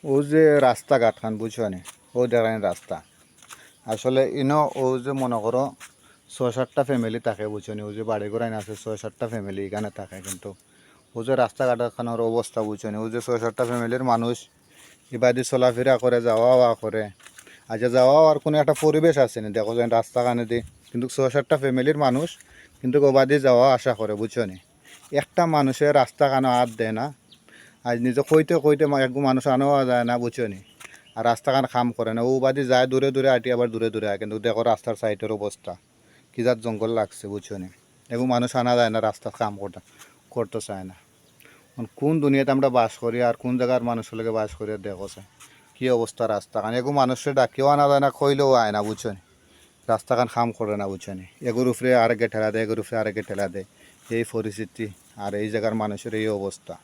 ও যে রাস্তাঘাট খান বুঝছো নি, ও দেখানি রাস্তা আসলে ইনো ও যে মনে করো 6-7টা ফ্যামিলি থাকে বুঝছো নি, ও যে বাড়ি ঘর আছে 6-7টা ফ্যামিলি এখানে থাকে, কিন্তু ও যে রাস্তাঘাট খানোর অবস্থা বুঝছো নি, ও যে 6-7টা ফ্যামিলির মানুষ এবাদি চলাফেরা করে, যাওয়া আওয়া করে। আচ্ছা যাওয়া আর কোনো একটা পরিবেশ আছে না, দেখো যেন রাস্তা কানে দি, কিন্তু 6-7টা ফ্যামিলির মানুষ কিন্তু ওবাদি যাওয়া আশা করে বুঝছো নি। একটা মানুষের রাস্তা কানে হাত দেয় না, আজ নিজে কইতে কইতে এক মানুষ আনোয়া যায় না বুঝছো নি। আর রাস্তাখান খাম করে না, ও বাদি যায় দূরে দূরে আটি, আবার দূরে দূরে আয়, কিন্তু দেখো রাস্তার সাইডের অবস্থা কি যার জঙ্গল লাগছে বুঝছো নি। এগু মানুষ আনা যায় না, রাস্তা কাম করতে চায় না। কোন দুনিয়াতে আমরা বাস করি আর কোন জায়গার মানুষের লগে বাস করি দেখো কি অবস্থা রাস্তাখান। এগু মানুষের ডাকিও আনা যায় না, কইলেও আয় না বুঝছো নি। রাস্তাখান খাম করে না বুঝছো নি, এগুর উপরে আরেকে ঠেলা দেয়, এগুর উপরে আরেকে ঠেলা দেয়, এই পরিস্থিতি আর এই জায়গার মানুষের এই অবস্থা।